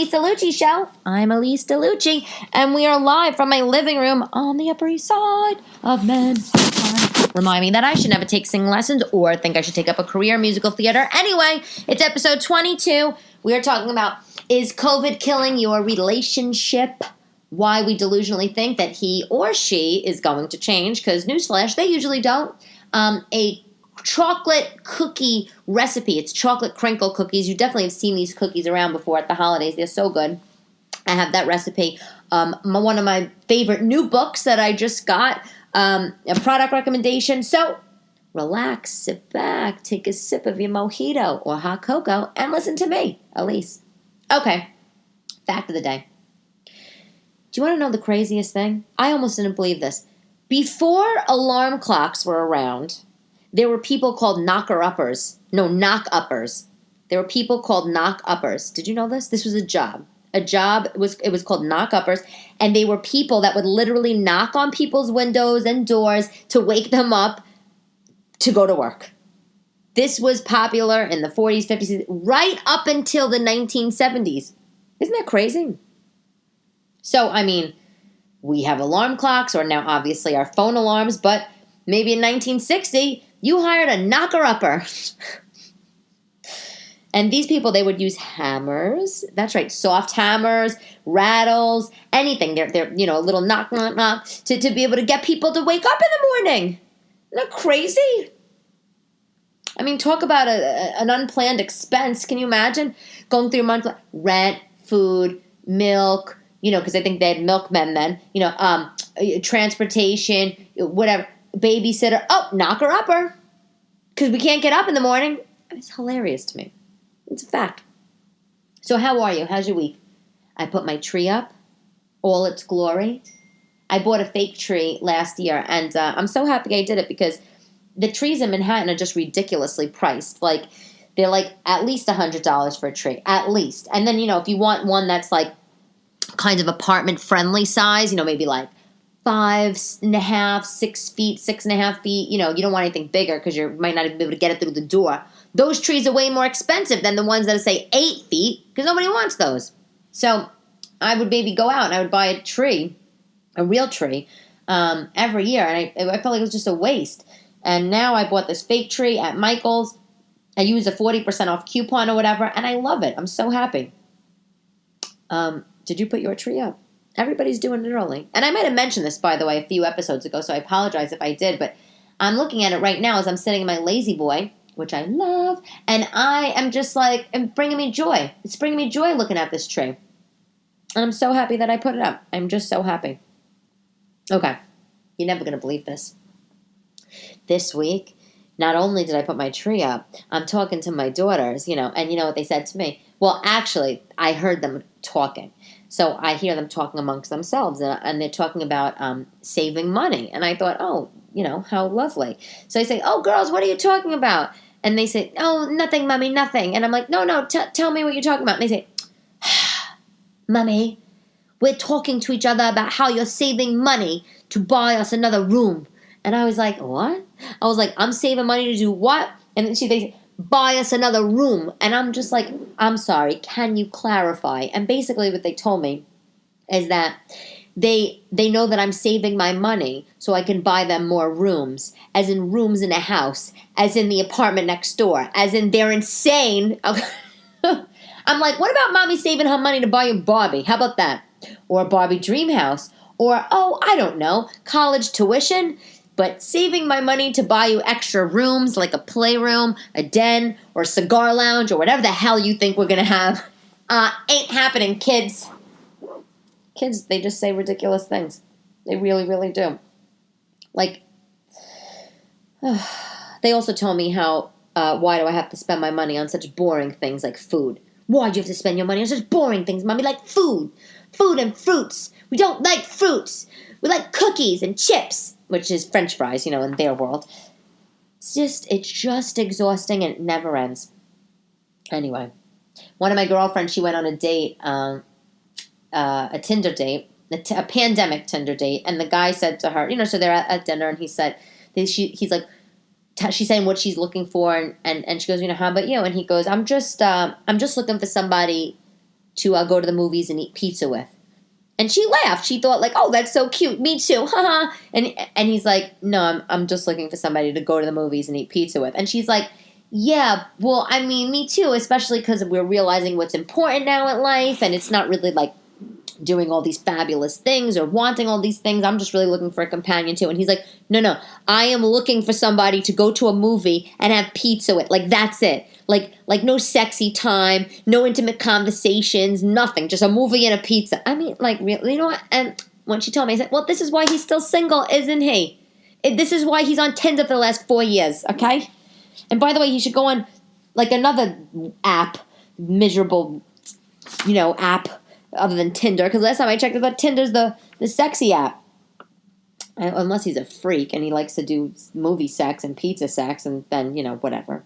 Elyse DeLucci Show. I'm Elyse DeLucci, and we are live from my living room on the Upper East Side of Manhattan. Remind me that I should never take singing lessons or think I should take up a career in musical theater. Anyway, it's episode 22. We are talking about, is COVID killing your relationship? Why we delusionally think that he or she is going to change, because newsflash, they usually don't. A chocolate cookie recipe. It's chocolate crinkle cookies. You definitely have seen these cookies around before at the holidays. They're so good. I have that recipe. One of my favorite new books that I just got, a product recommendation. So relax, sit back, take a sip of your mojito or hot cocoa, and listen to me, Elyse. Okay, fact of the day. Do you want to know the craziest thing? I almost didn't believe this. Before alarm clocks were around, there were people called knock-uppers. There were people called knock-uppers. Did you know this? This was a job. It was called knock-uppers, and they were people that would literally knock on people's windows and doors to wake them up to go to work. This was popular in the 40s, 50s, right up until the 1970s. Isn't that crazy? So, I mean, we have alarm clocks, or now obviously our phone alarms, but maybe in 1960, you hired a knocker-upper. And these people, they would use hammers. That's right, soft hammers, rattles, anything. They're a little knock, knock, knock, to be able to get people to wake up in the morning. Isn't that crazy? I mean, talk about an unplanned expense. Can you imagine going through a month? Rent, food, milk, because I think they had milkmen then, transportation, whatever. Babysitter, knocker-upper, because we can't get up in the morning. It's hilarious to me. It's a fact. So how are you? How's your week? I put my tree up, all its glory. I bought a fake tree last year, and I'm so happy I did it because the trees in Manhattan are just ridiculously priced. Like, they're like at least $100 for a tree, at least. And then, if you want one that's like kind of apartment-friendly size, maybe like 5.5, 6 feet, 6.5 feet. You don't want anything bigger because you might not even be able to get it through the door. Those trees are way more expensive than the ones that are, say, 8 feet because nobody wants those. So I would maybe go out and I would buy a real tree, every year. And I felt like it was just a waste. And now I bought this fake tree at Michael's. I used a 40% off coupon or whatever, and I love it. I'm so happy. Did you put your tree up? Everybody's doing it early. And I might have mentioned this, by the way, a few episodes ago, so I apologize if I did. But I'm looking at it right now as I'm sitting in my lazy boy, which I love. And I am just like, it's bringing me joy. It's bringing me joy looking at this tree. And I'm so happy that I put it up. I'm just so happy. Okay. You're never going to believe this. This week, not only did I put my tree up, I'm talking to my daughters, and you know what they said to me? Well, actually, I heard them talking. So I hear them talking amongst themselves, and they're talking about saving money. And I thought, how lovely. So I say, oh, girls, what are you talking about? And they say, oh, nothing, Mommy, nothing. And I'm like, no, tell me what you're talking about. And they say, Mommy, we're talking to each other about how you're saving money to buy us another room. And I was like, what? I was like, I'm saving money to do what? And then they say, buy us another room. And I'm just like, I'm sorry, can you clarify? And basically what they told me is that they know that I'm saving my money so I can buy them more rooms, as in rooms in a house, as in the apartment next door, as in they're insane. I'm like, what about Mommy saving her money to buy a Barbie? How about that? Or a Barbie dream house? Or, I don't know, college tuition? But saving my money to buy you extra rooms, like a playroom, a den, or a cigar lounge, or whatever the hell you think we're going to have, ain't happening, kids. Kids, they just say ridiculous things. They really, really do. Like, they also told me how, why do I have to spend my money on such boring things like food? Why do you have to spend your money on such boring things, Mommy, like food? Food and fruits. We don't like fruits. We like cookies and chips, which is French fries, in their world. It's just exhausting and it never ends. Anyway, one of my girlfriends, she went on a date, a Tinder date, a pandemic Tinder date, and the guy said to her, so they're at dinner, and he said, he's like, she's saying what she's looking for, and she goes, how about you? And he goes, I'm just looking for somebody to go to the movies and eat pizza with. And she laughed. She thought, like, oh, that's so cute. Me too. Haha. And he's like, no, I'm just looking for somebody to go to the movies and eat pizza with. And she's like, yeah, well, I mean, me too, especially because we're realizing what's important now in life. And it's not really like doing all these fabulous things or wanting all these things. I'm just really looking for a companion too. And he's like, no, I am looking for somebody to go to a movie and have pizza with. Like, that's it. Like no sexy time, no intimate conversations, nothing. Just a movie and a pizza. I mean, like, really, you know what? And when she told me, I said, well, this is why he's still single, isn't he? This is why he's on Tinder for the last 4 years, okay? And by the way, he should go on, like, another app, miserable, app other than Tinder. Because last time I checked, I thought Tinder's the sexy app. Unless he's a freak and he likes to do movie sex and pizza sex and then, whatever.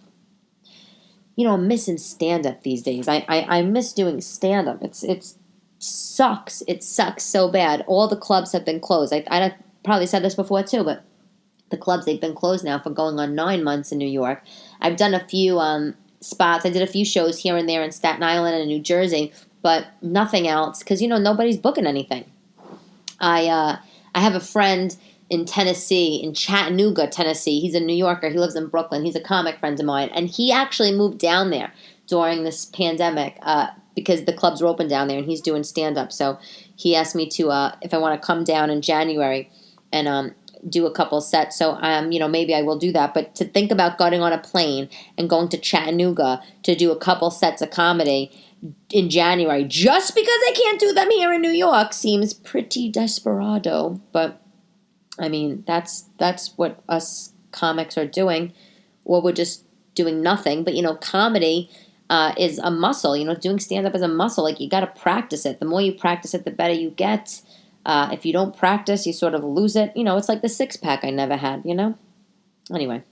I'm missing stand-up these days. I miss doing stand-up. It sucks. It sucks so bad. All the clubs have been closed. I probably said this before too, but the clubs, they've been closed now for going on 9 months in New York. I've done a few spots. I did a few shows here and there in Staten Island and New Jersey, but nothing else because, nobody's booking anything. I have a friend in Tennessee, in Chattanooga, Tennessee. He's a New Yorker. He lives in Brooklyn. He's a comic friend of mine. And he actually moved down there during this pandemic because the clubs were open down there and he's doing stand-up. So he asked me to, if I want to come down in January and do a couple sets. So, maybe I will do that. But to think about getting on a plane and going to Chattanooga to do a couple sets of comedy in January just because I can't do them here in New York seems pretty desperado. But I mean, that's what us comics are doing, or we're just doing nothing. But, comedy is a muscle. Doing stand-up is a muscle. Like, you got to practice it. The more you practice it, the better you get. If you don't practice, you sort of lose it. It's like the six-pack I never had, Anyway.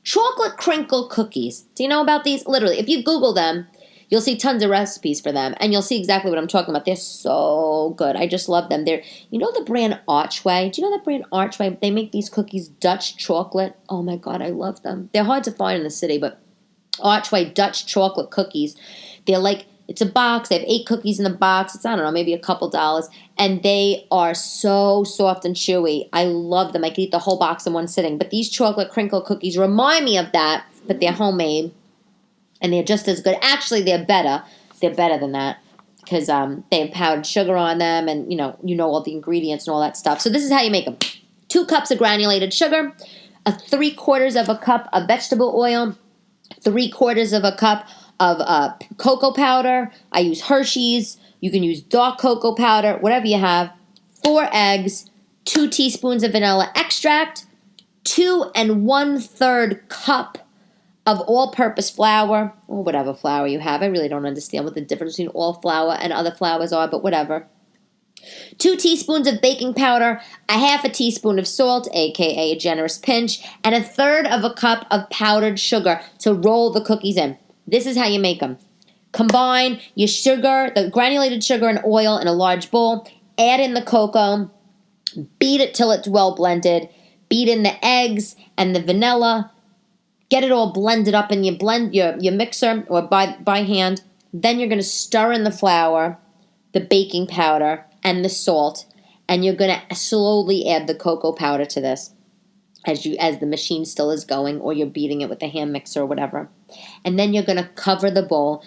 Chocolate crinkle cookies. Do you know about these? Literally, if you Google them, you'll see tons of recipes for them, and you'll see exactly what I'm talking about. They're so good. I just love them. They're, the brand Archway? Do you know that brand Archway? They make these cookies, Dutch chocolate. Oh, my God, I love them. They're hard to find in the city, but Archway Dutch chocolate cookies, they're like, it's a box. They have 8 cookies in the box. It's, I don't know, maybe a couple dollars, and they are so soft and chewy. I love them. I could eat the whole box in one sitting, but these chocolate crinkle cookies remind me of that, but they're homemade. And they're just as good. Actually, they're better. They're better than that because they have powdered sugar on them and, all the ingredients and all that stuff. So this is how you make them. 2 cups of granulated sugar, 3/4 of a cup of vegetable oil, 3/4 of a cup of cocoa powder. I use Hershey's. You can use dark cocoa powder, whatever you have. 4 eggs, 2 teaspoons of vanilla extract, 2 1/3 cup of all-purpose flour, or whatever flour you have. I really don't understand what the difference between all flour and other flours are, but whatever. 2 teaspoons of baking powder, a 1/2 teaspoon of salt, a.k.a. a generous pinch, and 1/3 of a cup of powdered sugar to roll the cookies in. This is how you make them. Combine your sugar, the granulated sugar and oil in a large bowl. Add in the cocoa. Beat it till it's well blended. Beat in the eggs and the vanilla. Get it all blended up in your mixer or by hand. Then you're going to stir in the flour, the baking powder, and the salt. And you're going to slowly add the cocoa powder to this as the machine still is going, or you're beating it with a hand mixer or whatever. And then you're going to cover the bowl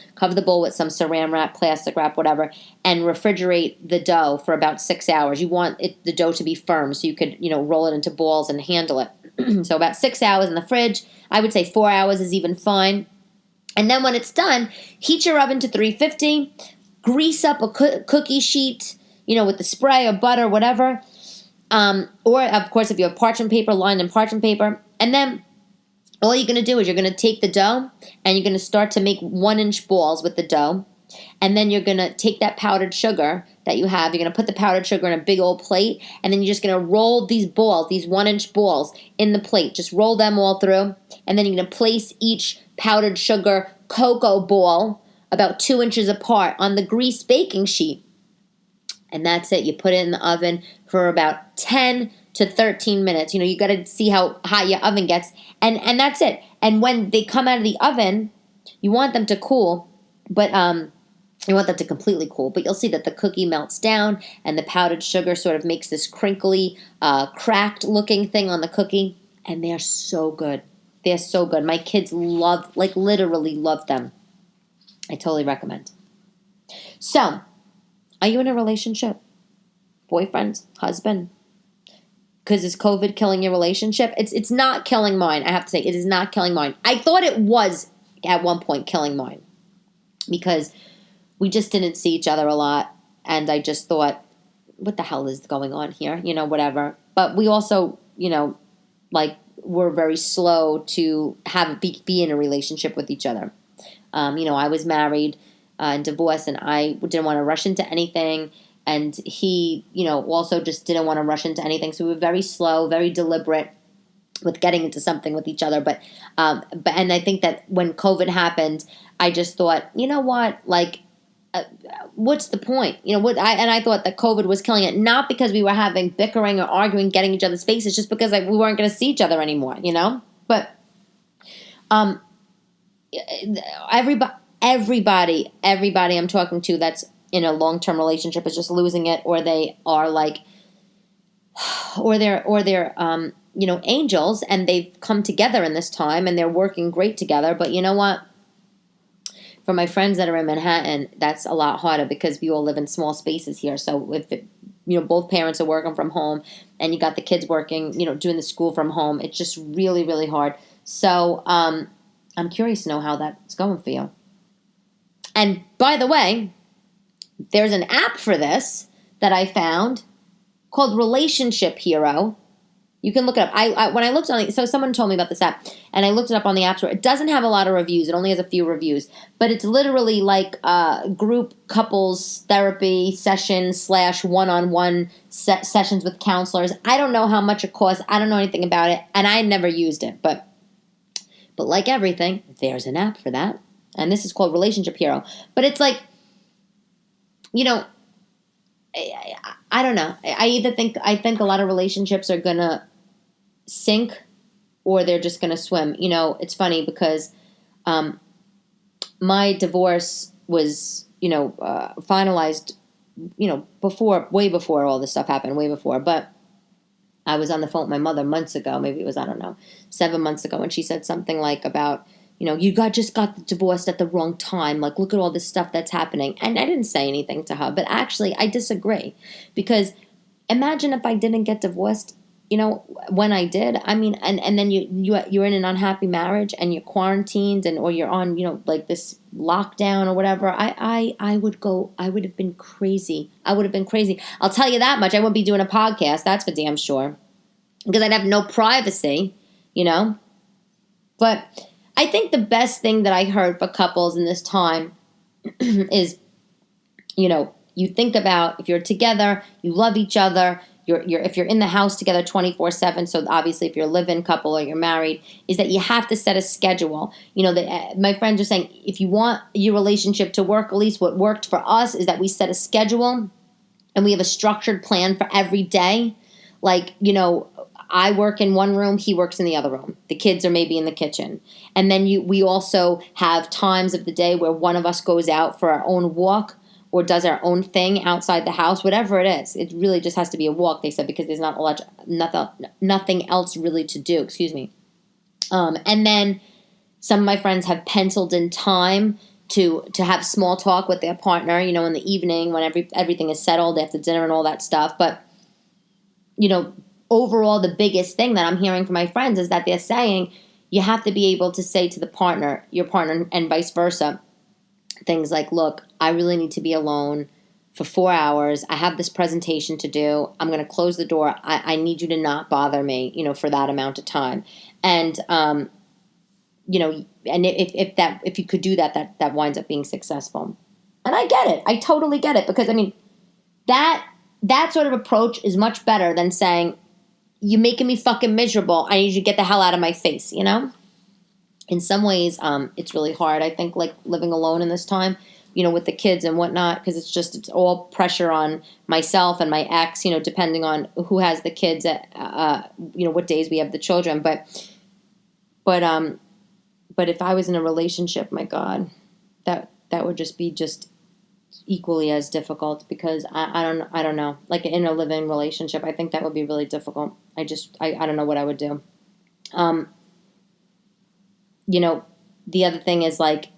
with some saran wrap, plastic wrap, whatever, and refrigerate the dough for about 6 hours. You want the dough to be firm so you could, roll it into balls and handle it. So about 6 hours in the fridge. I would say 4 hours is even fine. And then when it's done, heat your oven to 350. Grease up a cookie sheet, with the spray or butter, whatever. Or, of course, if you have parchment paper, lined in parchment paper. And then all you're going to do is you're going to take the dough and you're going to start to make 1-inch balls with the dough. And then you're going to take that powdered sugar that you have. You're going to put the powdered sugar in a big old plate. And then you're just going to roll these balls, these 1-inch balls, in the plate. Just roll them all through. And then you're going to place each powdered sugar cocoa ball about 2 inches apart on the greased baking sheet. And that's it. You put it in the oven for about 10 to 13 minutes. You got to see how hot your oven gets. And that's it. And when they come out of the oven, you want them to cool. But You want that to completely cool, but you'll see that the cookie melts down and the powdered sugar sort of makes this crinkly, cracked looking thing on the cookie. And they're so good. They're so good. My kids love, like literally love them. I totally recommend. So, are you in a relationship? Boyfriend? Husband? Because is COVID killing your relationship? It's not killing mine, I have to say. It is not killing mine. I thought it was at one point killing mine. Because we just didn't see each other a lot. And I just thought, what the hell is going on here? Whatever. But we also, were very slow to be in a relationship with each other. I was married and divorced, and I didn't want to rush into anything. And he, also just didn't want to rush into anything. So we were very slow, very deliberate with getting into something with each other. But I think that when COVID happened, I just thought, you know what, what's the point? I thought that COVID was killing it, not because we were having bickering or arguing, getting each other's faces, just because we weren't going to see each other anymore, But everybody I'm talking to that's in a long-term relationship is just losing it, or they are or they're angels, and they've come together in this time and they're working great together. But you know what? For my friends that are in Manhattan, that's a lot harder because we all live in small spaces here. So if both parents are working from home and you got the kids working, doing the school from home, it's just really, really hard. So I'm curious to know how that's going for you. And by the way, there's an app for this that I found called Relationship Hero. You can look it up. When I looked on it, so someone told me about this app, and I looked it up on the App Store. It doesn't have a lot of reviews. It only has a few reviews. But it's literally like group couples therapy sessions / one-on-one sessions with counselors. I don't know how much it costs. I don't know anything about it, and I never used it. But like everything, there's an app for that. And this is called Relationship Hero. But it's like, I don't know. I think a lot of relationships are going to sink or they're just going to swim. It's funny because my divorce was, finalized, way before all this stuff happened, way before. But I was on the phone with my mother months ago. Maybe it was, 7 months ago. And she said something like about, you just got divorced at the wrong time. Like, look at all this stuff that's happening. And I didn't say anything to her. But actually, I disagree. Because imagine if I didn't get divorced, when I did. I mean, and then you're in an unhappy marriage and you're quarantined or you're on, this lockdown or whatever. I would have been crazy. I would have been crazy. I'll tell you that much. I wouldn't be doing a podcast. That's for damn sure. Because I'd have no privacy, But I think the best thing that I heard for couples in this time is, you think about if you're together, you love each other, if you're in the house together 24/7, so obviously if you're a live-in couple or you're married, is that you have to set a schedule. My friends are saying, if you want your relationship to work, at least what worked for us is that we set a schedule and we have a structured plan for every day. I work in one room, he works in the other room. The kids are maybe in the kitchen. And then we also have times of the day where one of us goes out for our own walk or does our own thing outside the house, whatever it is. It really just has to be a walk, they said, because there's nothing else really to do. Excuse me. And then some of my friends have penciled in time to have small talk with their partner, in the evening when everything is settled after dinner and all that stuff. But, overall, the biggest thing that I'm hearing from my friends is that they're saying you have to be able to say to your partner, and vice versa, things like, look, I really need to be alone for 4 hours. I have this presentation to do. I'm going to close the door. I need you to not bother me, for that amount of time. And, and if you could do that winds up being successful. And I get it. I totally get it. Because, that sort of approach is much better than saying, you're making me fucking miserable. I need you to get the hell out of my face, In some ways, it's really hard. I think, living alone in this time, with the kids and whatnot, because it's all pressure on myself and my ex, depending on who has the kids at, what days we have the children. But if I was in a relationship, my God, that would just be equally as difficult because I don't know. Like in a living relationship, I think that would be really difficult. I don't know what I would do. The other thing is like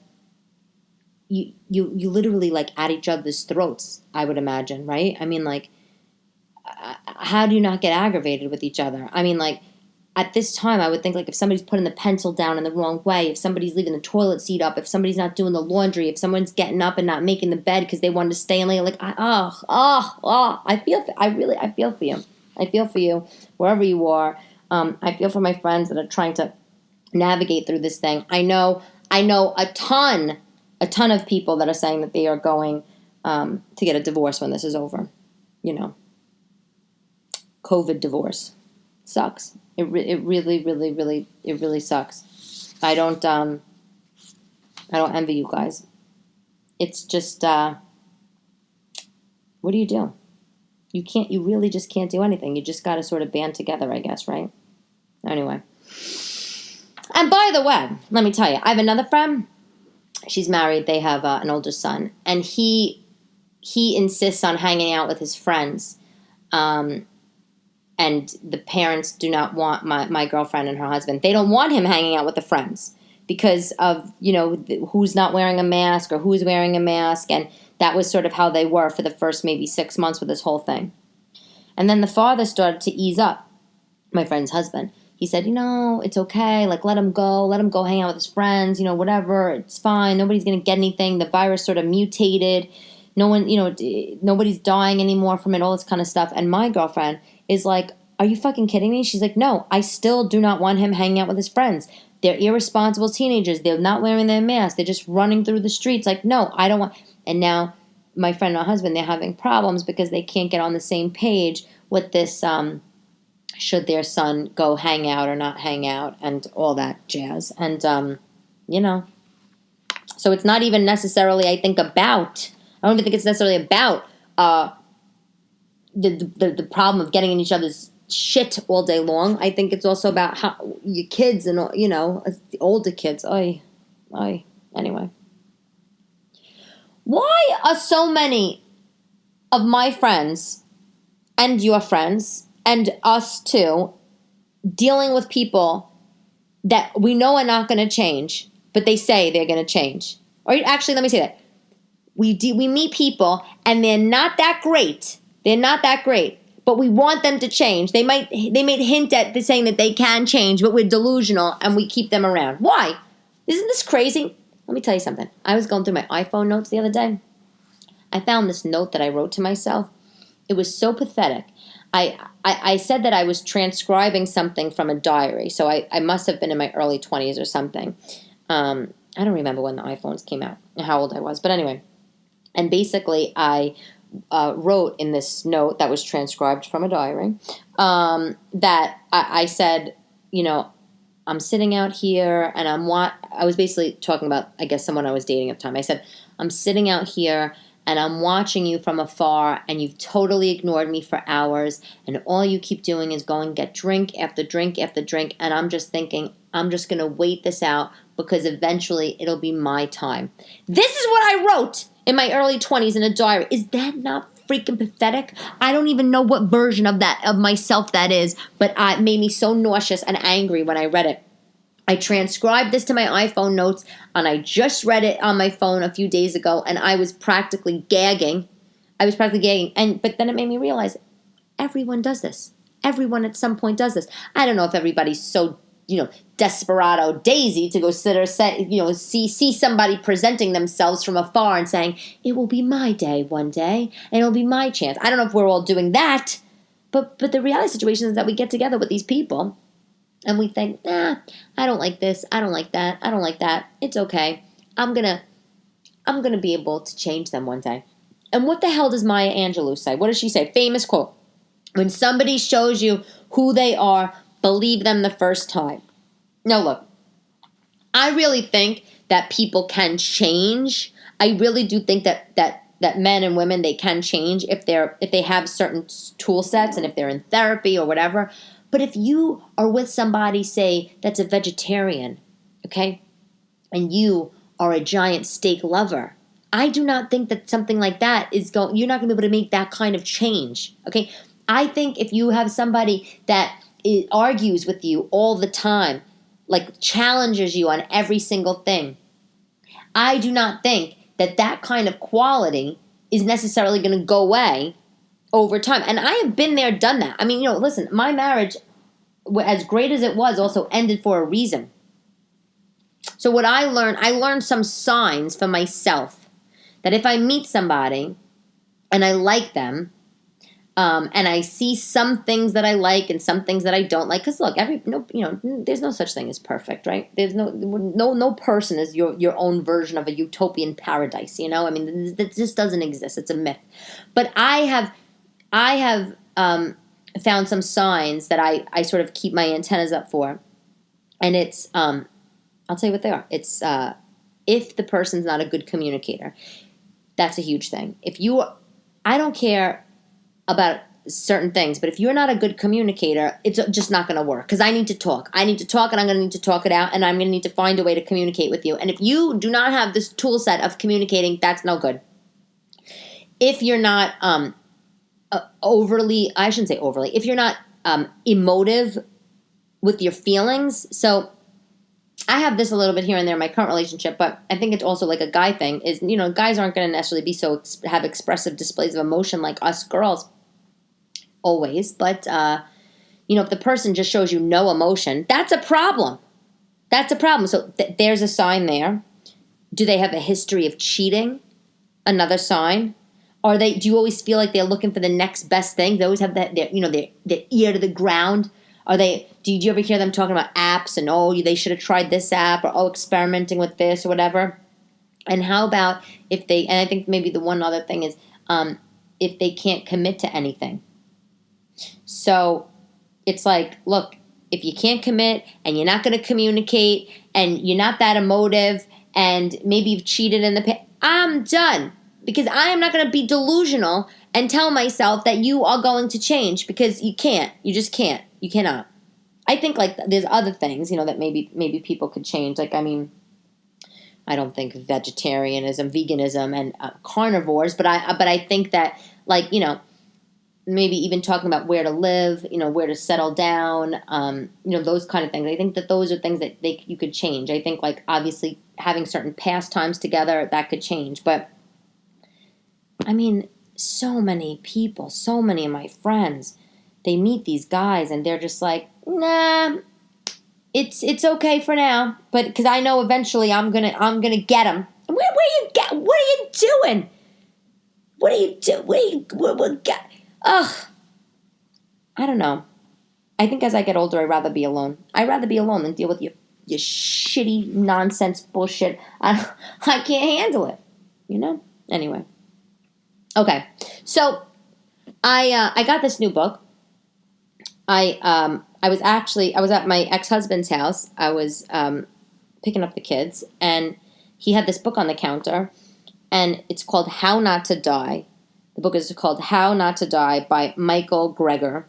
you literally like at each other's throats, I would imagine, right? I mean, like, how do you not get aggravated with each other? I mean, like, at this time, I would think, like, if somebody's putting the pencil down in the wrong way, if somebody's leaving the toilet seat up, if somebody's not doing the laundry, if someone's getting up and not making the bed because they wanted to stay in late, like, I feel for you. I feel for you wherever you are. I feel for my friends that are trying to navigate through this thing. I know a ton of people that are saying that they are going to get a divorce when this is over. COVID divorce sucks. It really sucks. I don't envy you guys. It's just what do? You really just can't do anything. You just got to sort of band together, I guess, right? Anyway. And by the way, let me tell you, I have another friend. She's married. They have an older son, and he insists on hanging out with his friends. And the parents do not want my girlfriend and her husband. They don't want him hanging out with the friends because of, who's not wearing a mask or who's wearing a mask. And that was sort of how they were for the first maybe 6 months with this whole thing. And then the father started to ease up, my friend's husband. He said, it's okay. Like, let him go hang out with his friends, whatever. It's fine. Nobody's going to get anything. The virus sort of mutated. No one, nobody's dying anymore from it, all this kind of stuff. And my girlfriend is like, are you fucking kidding me? She's like, no, I still do not want him hanging out with his friends. They're irresponsible teenagers. They're not wearing their masks. They're just running through the streets. Like, no, I don't want. And now my friend and her husband, they're having problems because they can't get on the same page with this, should their son go hang out or not hang out and all that jazz. And, so it's not even necessarily, I think, I don't even think it's necessarily about the problem of getting in each other's shit all day long. I think it's also about how your kids and, the older kids. Anyway. Why are so many of my friends and your friends and us too dealing with people that we know are not going to change, but they say they're going to change? Or actually, let me say that. We meet people and they're not that great. They're not that great, but we want them to change. They might hint at saying that they can change, but we're delusional and we keep them around. Why? Isn't this crazy? Let me tell you something. I was going through my iPhone notes the other day. I found this note that I wrote to myself. It was so pathetic. I said that I was transcribing something from a diary, so I must have been in my early 20s or something. I don't remember when the iPhones came out and how old I was, but anyway. And basically, I wrote in this note that was transcribed from a diary that I said, I'm sitting out here and I was basically talking about, I guess, someone I was dating at the time. I said, I'm sitting out here and I'm watching you from afar and you've totally ignored me for hours and all you keep doing is going get drink after drink after drink, and I'm just thinking, I'm just going to wait this out because eventually it'll be my time. This is what I wrote in my early 20s in a diary. Is that not freaking pathetic? I don't even know what version of myself that is, but it made me so nauseous and angry when I read it. I transcribed this to my iPhone notes, and I just read it on my phone a few days ago, and I was practically gagging. But then it made me realize everyone does this. Everyone at some point does this. I don't know if everybody's so desperado daisy to go sit or see somebody presenting themselves from afar and saying, it will be my day one day and it'll be my chance. I don't know if we're all doing that, but the reality situation is that we get together with these people and we think, I don't like this, I don't like that, I don't like that. It's okay. I'm gonna be able to change them one day. And what the hell does Maya Angelou say? What does she say? Famous quote. When somebody shows you who they are, believe them the first time. Now look, I really think that people can change. I really do think that men and women, they can change if they have certain tool sets and if they're in therapy or whatever. But if you are with somebody, say, that's a vegetarian, okay, and you are a giant steak lover, I do not think that something like that you're not going to be able to make that kind of change, okay? I think if you have somebody that argues with you all the time, like challenges you on every single thing, I do not think that that kind of quality is necessarily going to go away over time. And I have been there, done that. I mean, listen, my marriage, as great as it was, also ended for a reason. So what I learned some signs for myself that if I meet somebody and I like them, and I see some things that I like and some things that I don't like, because look, there's no such thing as perfect, right? There's no person is your own version of a utopian paradise. I mean, that just doesn't exist. It's a myth. But I have found some signs that I sort of keep my antennas up for, and it's I'll tell you what they are. It's if the person's not a good communicator, that's a huge thing. I don't care about certain things, but if you're not a good communicator, it's just not going to work, because I need to talk. I need to talk, and I'm going to need to talk it out, and I'm going to need to find a way to communicate with you. And if you do not have this tool set of communicating, that's no good. If you're not if you're not emotive with your feelings, so I have this a little bit here and there in my current relationship, but I think it's also like a guy thing, is, guys aren't going to necessarily be have expressive displays of emotion like us girls always, but, if the person just shows you no emotion, that's a problem. That's a problem. So there's a sign there. Do they have a history of cheating? Another sign. Do you always feel like they're looking for the next best thing? They always have their ear to the ground. Did you ever hear them talking about apps and, they should have tried this app, or, experimenting with this or whatever? And how about and I think maybe the one other thing is, if they can't commit to anything. So it's like, look, if you can't commit and you're not going to communicate and you're not that emotive and maybe you've cheated in the past, I'm done. Because I am not going to be delusional and tell myself that you are going to change, because you can't. You just can't. You cannot. I think like there's other things, that maybe people could change. Like, I mean, I don't think vegetarianism, veganism, and carnivores, but I think that, like, maybe even talking about where to live, where to settle down, those kind of things. I think that those are things that you could change. I think, like, obviously having certain pastimes together, that could change. But I mean, so many people, so many of my friends, they meet these guys and they're just like, nah, it's okay for now, but because I know eventually I'm gonna get them. What are you doing? Ugh, I don't know. I think as I get older, I'd rather be alone. I'd rather be alone than deal with your shitty nonsense bullshit. I can't handle it. Anyway. Okay, so I got this new book. I was at my ex-husband's house. I was picking up the kids, and he had this book on the counter, and it's called How Not to Die. The book is called How Not to Die by Michael Greger.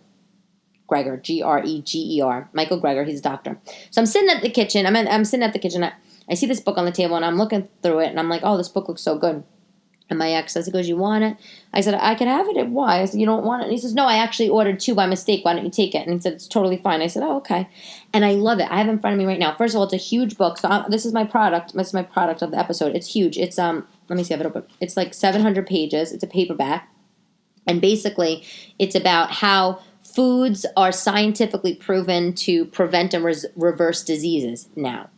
Greger, Greger. Michael Greger, he's a doctor. So I'm sitting at the kitchen. I'm sitting at the kitchen. I see this book on the table, and I'm looking through it, and I'm like, oh, this book looks so good. And my ex says, he goes, you want it? I said, I could have it. Why? I said, you don't want it? And he says, no, I actually ordered 2 by mistake. Why don't you take it? And he said, it's totally fine. I said, oh, okay. And I love it. I have it in front of me right now. First of all, it's a huge book. So this is my product. This is my product of the episode. It's huge. It's, let me see if I have it open. It's like 700 pages. It's a paperback. And basically, it's about how foods are scientifically proven to prevent and reverse diseases now.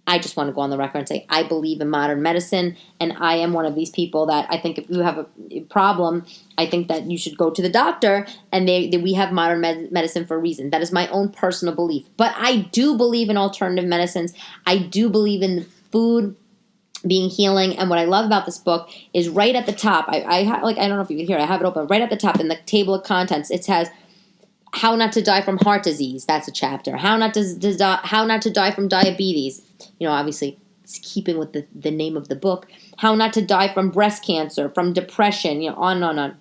I just want to go on the record and say I believe in modern medicine, and I am one of these people that I think if you have a problem, I think that you should go to the doctor, and we have modern medicine for a reason. That is my own personal belief. But I do believe in alternative medicines. I do believe in food being healing, and what I love about this book is right at the top, I don't know if you can hear it, I have it open, right at the top in the table of contents, it has How Not to Die from Heart Disease. That's a chapter. How Not to Die from Diabetes. Obviously, it's keeping with the name of the book. How Not to Die from Breast Cancer, from Depression, on and on and on.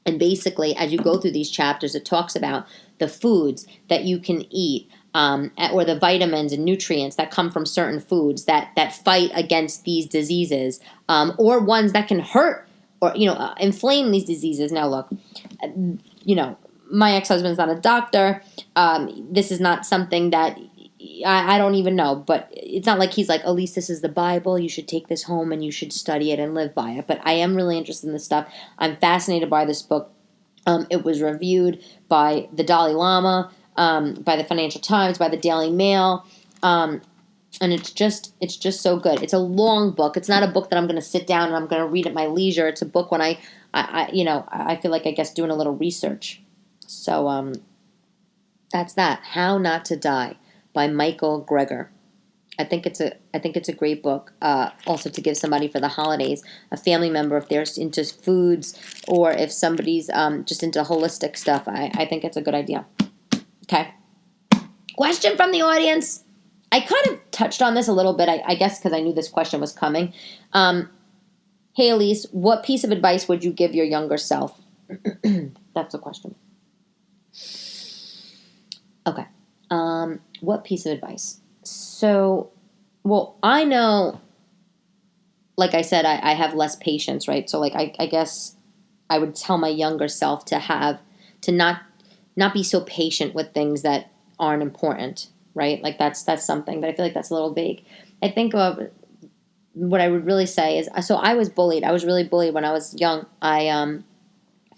And basically, as you go through these chapters, it talks about the foods that you can eat or the vitamins and nutrients that come from certain foods that fight against these diseases, or ones that can hurt or, inflame these diseases. Now, look, my ex-husband's not a doctor. This is not something that I don't even know, but it's not like he's like, Elyse, this is the Bible. You should take this home and you should study it and live by it. But I am really interested in this stuff. I'm fascinated by this book. It was reviewed by the Dalai Lama, by the Financial Times, by the Daily Mail, and it's just so good. It's a long book. It's not a book that I'm going to sit down and I'm going to read at my leisure. It's a book when I feel like, I guess, doing a little research. So that's that. How Not to Die by Michael Greger. I think it's a great book. Also to give somebody for the holidays, a family member, if they're into foods or if somebody's just into holistic stuff. I think it's a good idea. Okay. Question from the audience. I kind of touched on this a little bit, I guess, because I knew this question was coming. Hey, Elyse, what piece of advice would you give your younger self? That's the question. Okay. What piece of advice? So, well, I know, like I said, I have less patience, right? So, like, I guess I would tell my younger self to not be so patient with things that aren't important, right? Like, that's something, but I feel like that's a little vague. I think of what I would really say is, so I was bullied. I was really bullied when I was young.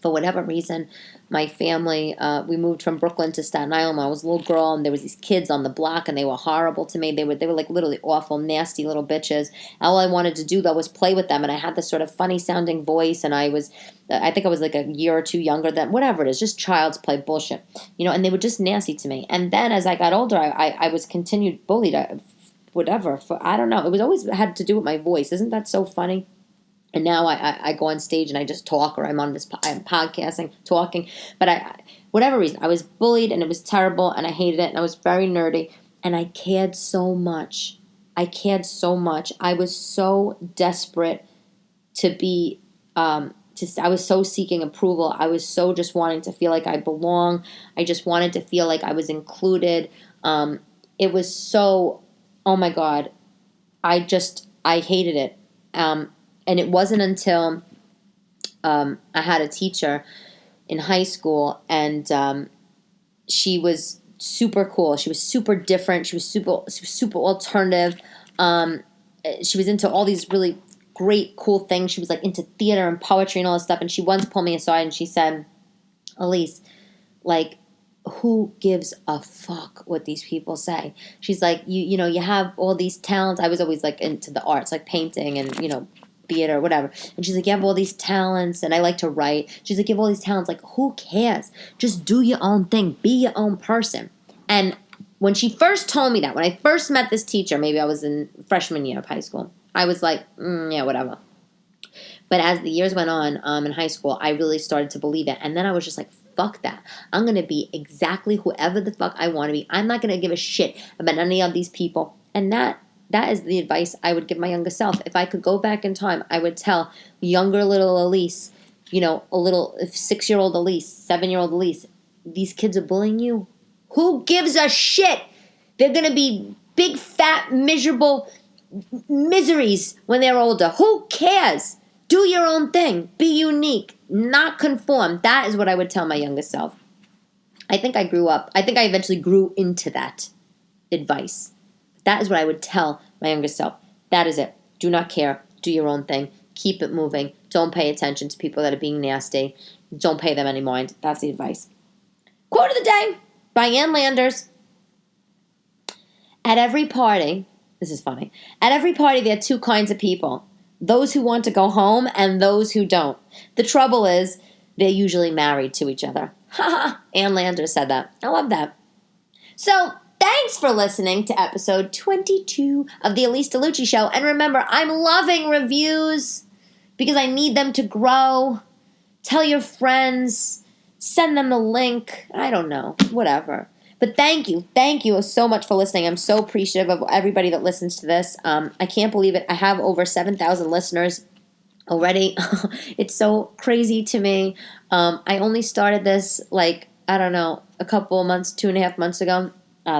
For whatever reason, my family, we moved from Brooklyn to Staten Island when I was a little girl, and there was these kids on the block, and they were horrible to me. They were like literally awful, nasty little bitches. All I wanted to do, though, was play with them, and I had this sort of funny-sounding voice, and I think I was like a year or two younger than, whatever it is, just child's play bullshit, and they were just nasty to me. And then as I got older, I was continued bullied, whatever, I don't know. It was always had to do with my voice. Isn't that so funny? And now I go on stage and I just talk, or I'm on this I'm podcasting, talking. But whatever reason, I was bullied and it was terrible and I hated it and I was very nerdy and I cared so much. I was so desperate to be, I was so seeking approval. I was so just wanting to feel like I belong. I just wanted to feel like I was included. It was so, oh my God, I hated it. And it wasn't until I had a teacher in high school, and she was super cool. She was super different. She was super alternative. She was into all these really great, cool things. She was like into theater and poetry and all this stuff. And she once pulled me aside and she said, Elyse, like, who gives a fuck what these people say? She's like, you have all these talents. I was always like into the arts, like painting and, theater, whatever. And she's like, you have all these talents, and I like to write. She's like, you have all these talents. Like, who cares? Just do your own thing. Be your own person. And when she first told me that, when I first met this teacher, maybe I was in freshman year of high school, I was like, yeah, whatever. But as the years went on in high school, I really started to believe it. And then I was just like, fuck that. I'm going to be exactly whoever the fuck I want to be. I'm not going to give a shit about any of these people. And that is the advice I would give my younger self. If I could go back in time, I would tell younger little Elyse, a little 6-year-old Elyse, 7-year-old Elyse, these kids are bullying you. Who gives a shit? They're going to be big, fat, miserable miseries when they're older. Who cares? Do your own thing. Be unique. Not conform. That is what I would tell my younger self. I think I eventually grew into that advice. That is what I would tell my younger self. That is it. Do not care. Do your own thing. Keep it moving. Don't pay attention to people that are being nasty. Don't pay them any mind. That's the advice. Quote of the day by Ann Landers. At every party, this is funny, at every party there are two kinds of people. Those who want to go home and those who don't. The trouble is they're usually married to each other. Ha! Ann Landers said that. I love that. So, thanks for listening to episode 22 of the Elyse DeLucci Show. And remember, I'm loving reviews because I need them to grow. Tell your friends. Send them the link. I don't know. Whatever. But thank you. Thank you so much for listening. I'm so appreciative of everybody that listens to this. I can't believe it. I have over 7,000 listeners already. It's so crazy to me. I only started this, a couple months, 2.5 months ago.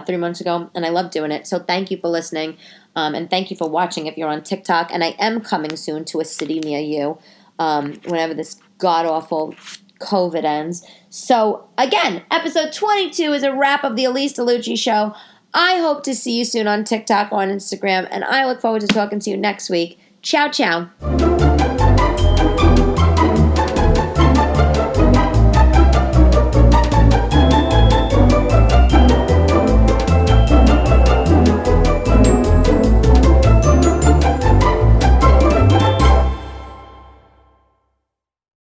3 months ago, and I love doing it. So thank you for listening, and thank you for watching if you're on TikTok. And I am coming soon to a city near you whenever this god-awful COVID ends. So, again, episode 22 is a wrap of the Elyse DeLucci Show. I hope to see you soon on TikTok or on Instagram, and I look forward to talking to you next week. Ciao, ciao.